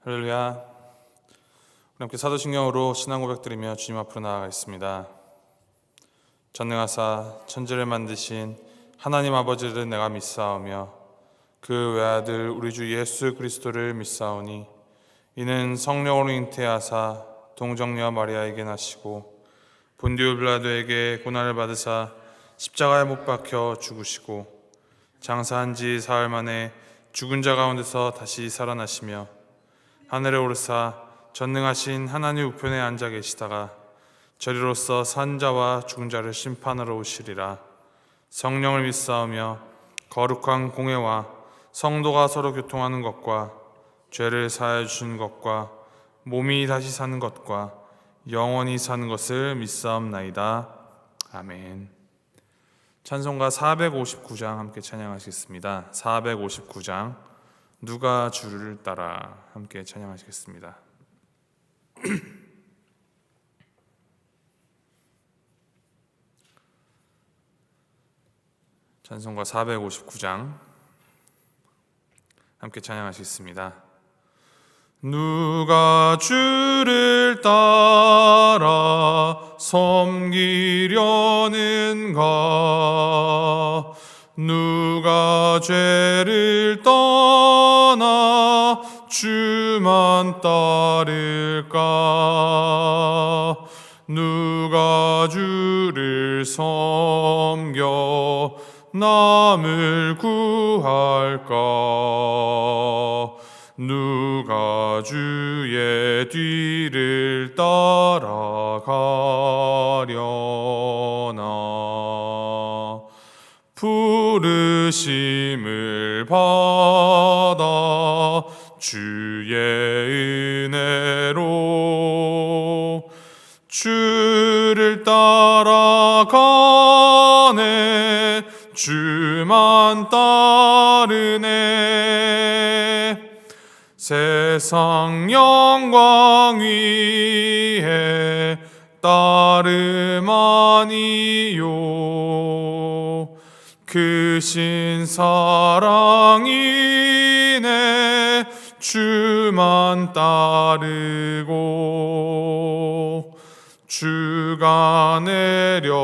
할렐루야. 우리 함께 사도신경으로 신앙 고백드리며 주님 앞으로 나아가겠습니다. 전능하사 천지를 만드신 하나님 아버지를 내가 믿사오며 그 외아들 우리 주 예수 그리스도를 믿사오니 이는 성령으로 잉태하사 동정녀 마리아에게 나시고 본디오 빌라도에게 고난을 받으사 십자가에 못 박혀 죽으시고 장사한 지 사흘 만에 죽은 자 가운데서 다시 살아나시며 하늘에 오르사 전능하신 하나님 우편에 앉아 계시다가 저리로서 산 자와 죽은 자를 심판하러 오시리라. 성령을 믿사오며 거룩한 공회와 성도가 서로 교통하는 것과 죄를 사하여 주시는 것과 몸이 다시 사는 것과 영원히 사는 것을 믿사옵나이다. 아멘. 찬송가 459장 함께 찬양하시겠습니다. 459장 누가 주를 따라 함께 찬양하시겠습니다. 찬송가 459장 함께 찬양하시겠습니다. 누가 주를 따라 섬기려는가? 누가 죄를 떠나 주만 따를까? 누가 주를 섬겨 남을 구할까? 누가 주의 뒤를 따라가려나? 부르심을 받아 주의 은혜로 주를 따라가네. 주만 따르네. 세상 영광 위에 따름 아니요 크신 사랑이네. 주만 따르고 주가 내려주신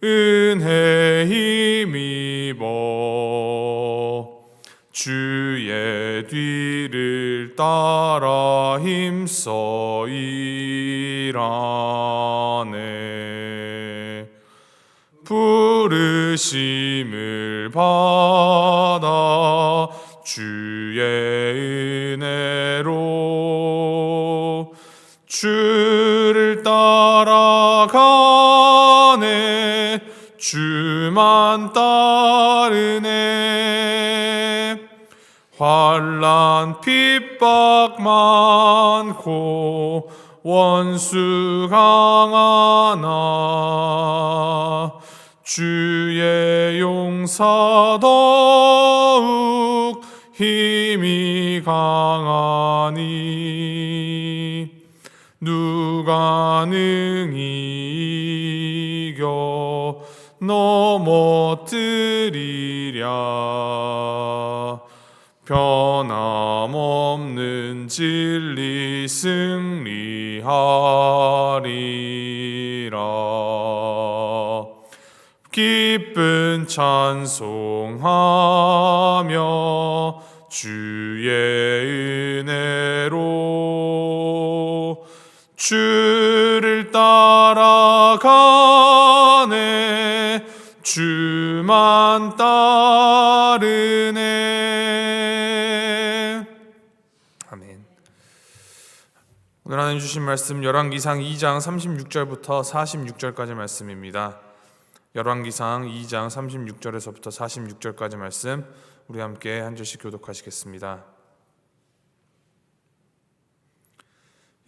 은혜 힘입어 주의 뒤를 따라 힘써 일하네. 부르심을 받아 주의 은혜로 주를 따라가네. 주만 따르네. 환난 핍박 많고 원수 강하나 주의 용사 더욱 힘이 강하니 누가 능히 이겨 넘어뜨리랴? 변함없는 진리 승리하리라. 기쁜 찬송하며 주의 은혜로 주를 따라가네. 주만 따르네. 아멘. 오늘 하나님 주신 말씀 열왕기상 2장 36절부터 46절까지 말씀입니다. 열왕기상 2장 36절에서부터 46절까지 말씀 우리 함께 한 절씩 교독하시겠습니다.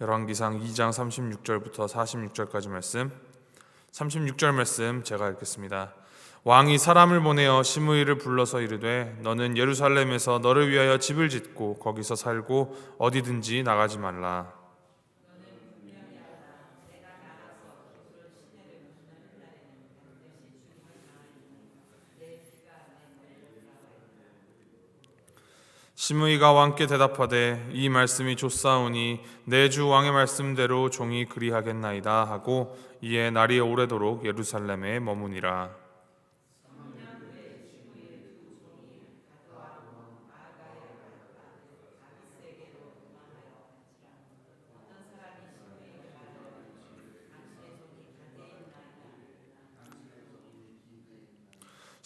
열왕기상 2장 36절부터 46절까지 말씀, 36절 말씀 제가 읽겠습니다. 왕이 사람을 보내어 시므이를 불러서 이르되 너는 예루살렘에서 너를 위하여 집을 짓고 거기서 살고 어디든지 나가지 말라. 시므이가 왕께 대답하되 이 말씀이 좋사오니 내 주 왕의 말씀대로 종이 그리하겠나이다 하고 이에 날이 오래도록 예루살렘에 머무니라.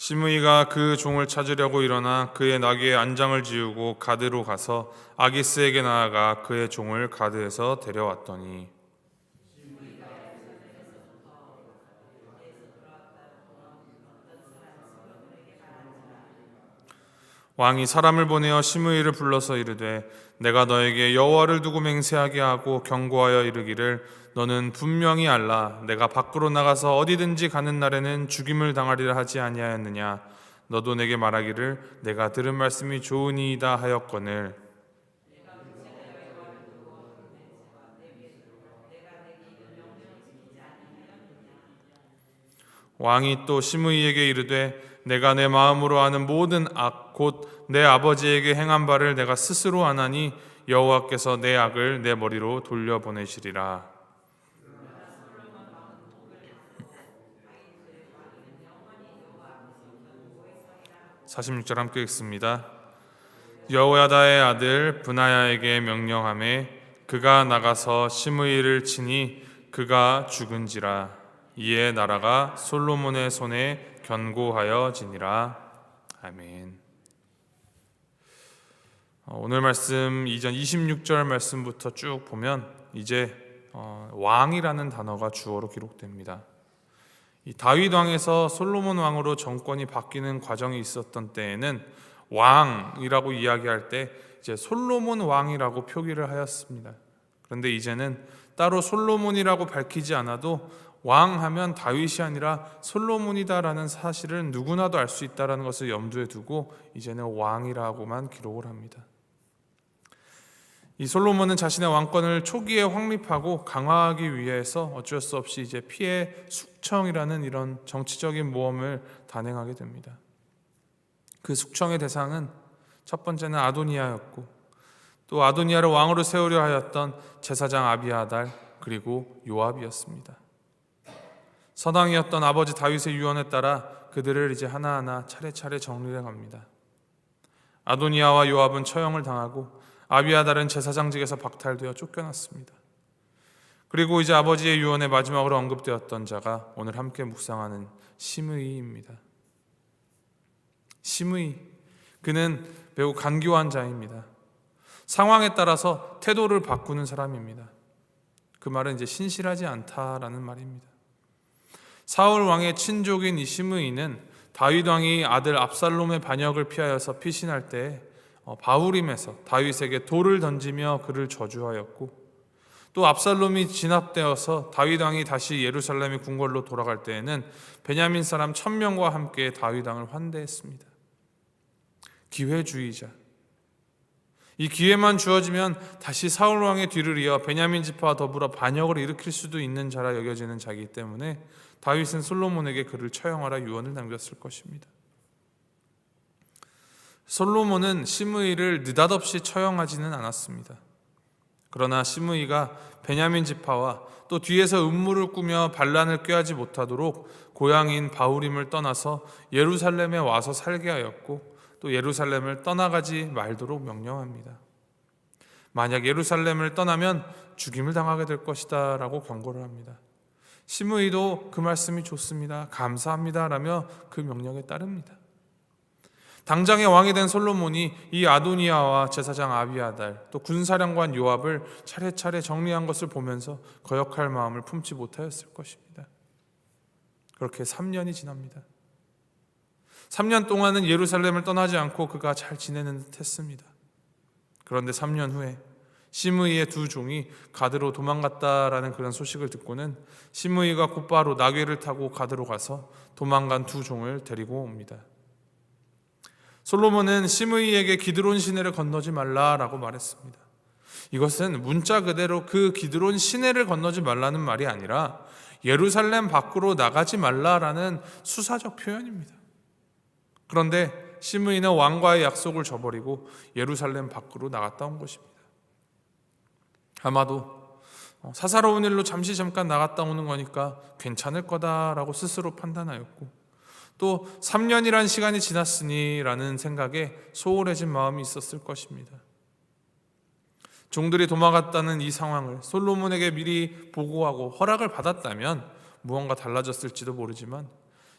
시므이가 그 종을 찾으려고 일어나 그의 나귀의 안장을 지우고 가드로 가서 아기스에게 나아가 그의 종을 가드에서 데려왔더니 왕이 사람을 보내어 시므이를 불러서 이르되 내가 너에게 여호와를 두고 맹세하게 하고 경고하여 이르기를 너는 분명히 알라 내가 밖으로 나가서 어디든지 가는 날에는 죽임을 당하리라 하지 아니하였느냐 너도 내게 말하기를 내가 들은 말씀이 좋으니이다 하였거늘 왕이 또 시므이에게 이르되 내가 내 마음으로 아는 모든 악 곧 내 아버지에게 행한 바를 내가 스스로 아나니 여호와께서 내 악을 내 머리로 돌려보내시리라. 46절 함께 읽습니다. 여호야다의 아들 브나야에게 명령하매 그가 나가서 시므이를 치니 그가 죽은지라. 이에 나라가 솔로몬의 손에 견고하여지니라. 아멘. 오늘 말씀 이전 26절 말씀부터 쭉 보면 이제 왕이라는 단어가 주어로 기록됩니다. 이 다윗 왕에서 솔로몬 왕으로 정권이 바뀌는 과정이 있었던 때에는 왕이라고 이야기할 때 이제 솔로몬 왕이라고 표기를 하였습니다. 그런데 이제는 따로 솔로몬이라고 밝히지 않아도 왕하면 다윗이 아니라 솔로몬이다라는 사실을 누구나도 알 수 있다는 것을 염두에 두고 이제는 왕이라고만 기록을 합니다. 이 솔로몬은 자신의 왕권을 초기에 확립하고 강화하기 위해서 어쩔 수 없이 이제 피해 숙청이라는 이런 정치적인 모험을 단행하게 됩니다. 그 숙청의 대상은 첫 번째는 아도니아였고 또 아도니아를 왕으로 세우려 하였던 제사장 아비아달 그리고 요압이었습니다. 선왕이었던 아버지 다윗의 유언에 따라 그들을 이제 하나하나 차례차례 정리해 갑니다. 아도니아와 요압은 처형을 당하고 아비아달은 제사장직에서 박탈되어 쫓겨났습니다. 그리고 이제 아버지의 유언에 마지막으로 언급되었던 자가 오늘 함께 묵상하는 시므이입니다. 시므이, 그는 매우 간교한 자입니다. 상황에 따라서 태도를 바꾸는 사람입니다. 그 말은 이제 신실하지 않다라는 말입니다. 사울 왕의 친족인 이 시므이는 다윗 왕이 아들 압살롬의 반역을 피하여서 피신할 때 바후림에서 다윗에게 돌을 던지며 그를 저주하였고 또 압살롬이 진압되어서 다윗 왕이 다시 예루살렘의 궁궐로 돌아갈 때에는 베냐민 사람 1000명과 함께 다윗 왕을 환대했습니다. 기회주의자. 이 기회만 주어지면 다시 사울 왕의 뒤를 이어 베냐민 지파와 더불어 반역을 일으킬 수도 있는 자라 여겨지는 자이기 때문에 다윗은 솔로몬에게 그를 처형하라 유언을 남겼을 것입니다. 솔로몬은 시므이를 느닷없이 처형하지는 않았습니다. 그러나 시므이가 베냐민 지파와 또 뒤에서 음모를 꾸며 반란을 꾀하지 못하도록 고향인 바후림을 떠나서 예루살렘에 와서 살게 하였고 또 예루살렘을 떠나가지 말도록 명령합니다. 만약 예루살렘을 떠나면 죽임을 당하게 될 것이다 라고 경고를 합니다. 시므이도 그 말씀이 좋습니다, 감사합니다 라며 그 명령에 따릅니다. 당장의 왕이 된 솔로몬이 이 아도니아와 제사장 아비아달 또 군사령관 요압을 차례차례 정리한 것을 보면서 거역할 마음을 품지 못하였을 것입니다. 그렇게 3년이 지납니다. 3년 동안은 예루살렘을 떠나지 않고 그가 잘 지내는 듯 했습니다. 그런데 3년 후에 시므이의 두 종이 가드로 도망갔다라는 그런 소식을 듣고는 시므이가 곧바로 나귀를 타고 가드로 가서 도망간 두 종을 데리고 옵니다. 솔로몬은 시므이에게 기드론 시내를 건너지 말라라고 말했습니다. 이것은 문자 그대로 그 기드론 시내를 건너지 말라는 말이 아니라 예루살렘 밖으로 나가지 말라라는 수사적 표현입니다. 그런데 시므이는 왕과의 약속을 저버리고 예루살렘 밖으로 나갔다 온 것입니다. 아마도 사사로운 일로 잠깐 나갔다 오는 거니까 괜찮을 거다라고 스스로 판단하였고, 또 3년이란 시간이 지났으니 라는 생각에 소홀해진 마음이 있었을 것입니다. 종들이 도망갔다는 이 상황을 솔로몬에게 미리 보고하고 허락을 받았다면 무언가 달라졌을지도 모르지만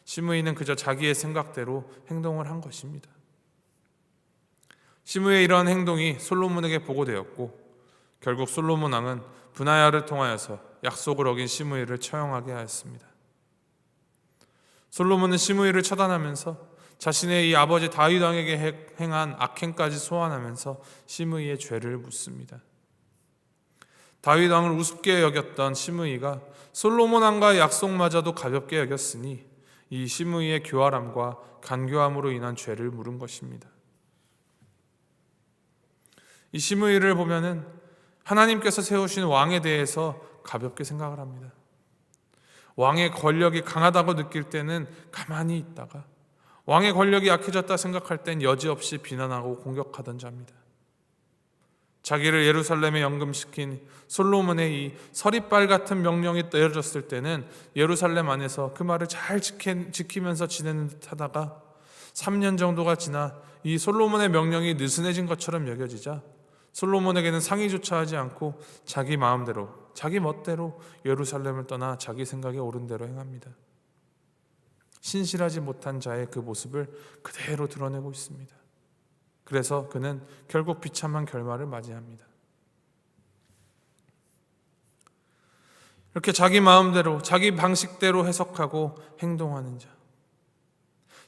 시므이는 그저 자기의 생각대로 행동을 한 것입니다. 시므이의 이러한 행동이 솔로몬에게 보고되었고, 결국 솔로몬 왕은 브나야를 통하여서 약속을 어긴 시므이를 처형하게 하였습니다. 솔로몬은 시므이를 처단하면서 자신의 이 아버지 다윗 왕에게 행한 악행까지 소환하면서 시므이의 죄를 묻습니다. 다윗 왕을 우습게 여겼던 시므이가 솔로몬 왕과의 약속마저도 가볍게 여겼으니 이 시므이의 교활함과 간교함으로 인한 죄를 물은 것입니다. 이 시므이를 보면은 하나님께서 세우신 왕에 대해서 가볍게 생각을 합니다. 왕의 권력이 강하다고 느낄 때는 가만히 있다가 왕의 권력이 약해졌다 생각할 땐 여지없이 비난하고 공격하던 자입니다. 자기를 예루살렘에 연금시킨 솔로몬의 이 서리빨 같은 명령이 내려졌을 때는 예루살렘 안에서 그 말을 잘 지키면서 지내는 듯 하다가 3년 정도가 지나 이 솔로몬의 명령이 느슨해진 것처럼 여겨지자 솔로몬에게는 상의조차 하지 않고 자기 마음대로, 자기 멋대로 예루살렘을 떠나 자기 생각에 옳은 대로 행합니다. 신실하지 못한 자의 그 모습을 그대로 드러내고 있습니다. 그래서 그는 결국 비참한 결말을 맞이합니다. 이렇게 자기 마음대로, 자기 방식대로 해석하고 행동하는 자.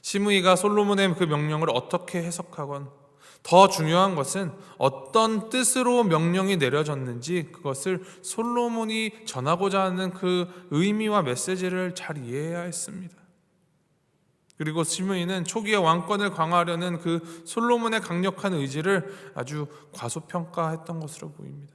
시므이가 솔로몬의 그 명령을 어떻게 해석하건, 더 중요한 것은 어떤 뜻으로 명령이 내려졌는지 그것을 솔로몬이 전하고자 하는 그 의미와 메시지를 잘 이해해야 했습니다. 그리고 시므이는 초기에 왕권을 강화하려는 그 솔로몬의 강력한 의지를 아주 과소평가했던 것으로 보입니다.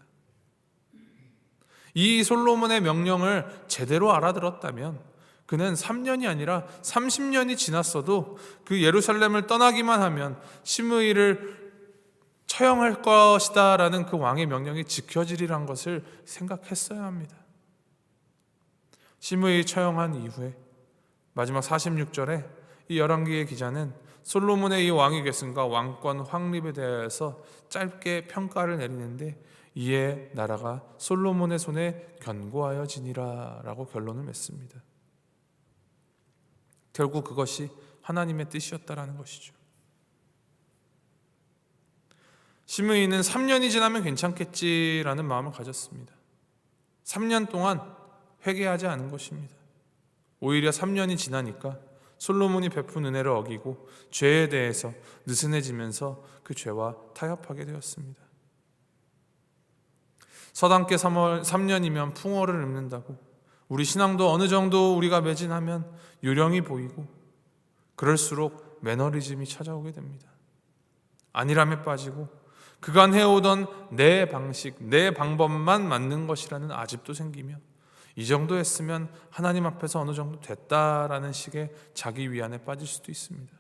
이 솔로몬의 명령을 제대로 알아들었다면 그는 3년이 아니라 30년이 지났어도 그 예루살렘을 떠나기만 하면 시므이를 처형할 것이다 라는 그 왕의 명령이 지켜지리란 것을 생각했어야 합니다. 시므이 처형한 이후에 마지막 46절에 이 열왕기의 기자는 솔로몬의 이 왕위 계승과 왕권 확립에 대해서 짧게 평가를 내리는데, 이에 나라가 솔로몬의 손에 견고하여지니라 라고 결론을 맺습니다. 결국 그것이 하나님의 뜻이었다라는 것이죠. 시므이는 3년이 지나면 괜찮겠지라는 마음을 가졌습니다. 3년 동안 회개하지 않은 것입니다. 오히려 3년이 지나니까 솔로몬이 베푼 은혜를 어기고 죄에 대해서 느슨해지면서 그 죄와 타협하게 되었습니다. 서당께 3년이면 풍어를 읊는다고 우리 신앙도 어느 정도 우리가 매진하면 요령이 보이고 그럴수록 매너리즘이 찾아오게 됩니다. 안일함에 빠지고 그간 해오던 내 방식, 내 방법만 맞는 것이라는 아집도 생기며 이 정도 했으면 하나님 앞에서 어느 정도 됐다라는 식의 자기 위안에 빠질 수도 있습니다.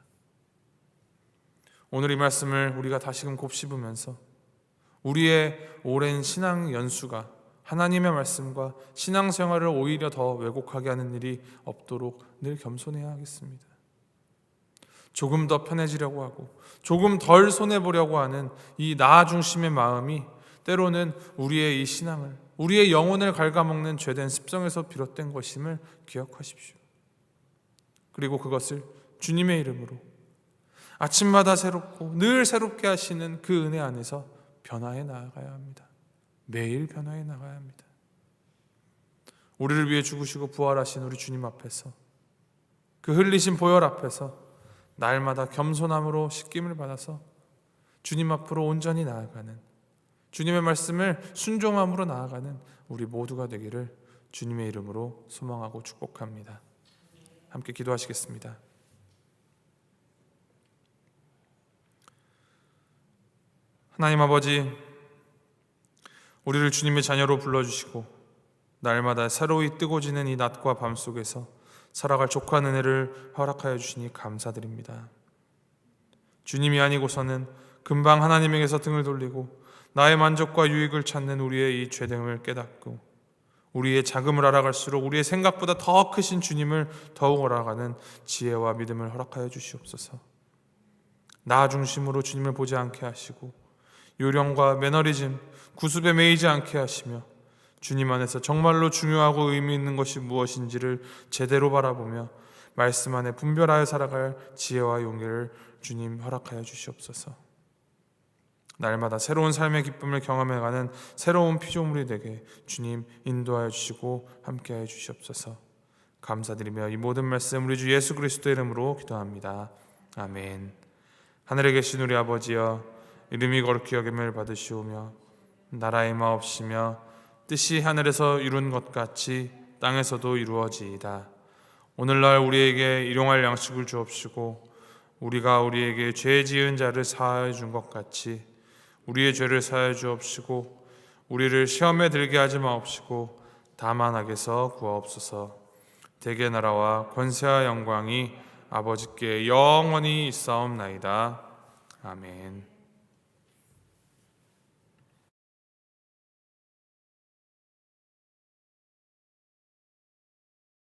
오늘 이 말씀을 우리가 다시금 곱씹으면서 우리의 오랜 신앙 연수가 하나님의 말씀과 신앙생활을 오히려 더 왜곡하게 하는 일이 없도록 늘 겸손해야 하겠습니다. 조금 더 편해지려고 하고 조금 덜 손해보려고 하는 이 나 중심의 마음이 때로는 우리의 이 신앙을, 우리의 영혼을 갉아먹는 죄된 습성에서 비롯된 것임을 기억하십시오. 그리고 그것을 주님의 이름으로 아침마다 새롭고 늘 새롭게 하시는 그 은혜 안에서 변화해 나아가야 합니다. 매일 변화해 나가야 합니다. 우리를 위해 죽으시고 부활하신 우리 주님 앞에서, 그 흘리신 보혈 앞에서 날마다 겸손함으로 씻김을 받아서 주님 앞으로 온전히 나아가는, 주님의 말씀을 순종함으로 나아가는 우리 모두가 되기를 주님의 이름으로 소망하고 축복합니다. 함께 기도하시겠습니다. 하나님 아버지, 우리를 주님의 자녀로 불러주시고 날마다 새로이 뜨고 지는 이 낮과 밤 속에서 살아갈 족한 은혜를 허락하여 주시니 감사드립니다. 주님이 아니고서는 금방 하나님에게서 등을 돌리고 나의 만족과 유익을 찾는 우리의 이 죄됨을 깨닫고 우리의 자금을 알아갈수록 우리의 생각보다 더 크신 주님을 더욱 알아가는 지혜와 믿음을 허락하여 주시옵소서. 나 중심으로 주님을 보지 않게 하시고 요령과 매너리즘, 구습에 매이지 않게 하시며 주님 안에서 정말로 중요하고 의미 있는 것이 무엇인지를 제대로 바라보며 말씀 안에 분별하여 살아갈 지혜와 용기를 주님 허락하여 주시옵소서. 날마다 새로운 삶의 기쁨을 경험해가는 새로운 피조물이 되게 주님 인도하여 주시고 함께하여 주시옵소서. 감사드리며 이 모든 말씀 우리 주 예수 그리스도의 이름으로 기도합니다. 아멘. 하늘에 계신 우리 아버지여, 이름이 거룩히 여김을 받으시오며 나라의 마옵시며 뜻이 하늘에서 이룬 것 같이 땅에서도 이루어지이다. 오늘날 우리에게 일용할 양식을 주옵시고 우리가 우리에게 죄 지은 자를 사하여 준 것 같이 우리의 죄를 사하여 주옵시고 우리를 시험에 들게 하지 마옵시고 다만 악에서 구하옵소서. 대개 나라와 권세와 영광이 아버지께 영원히 있사옵나이다. 아멘.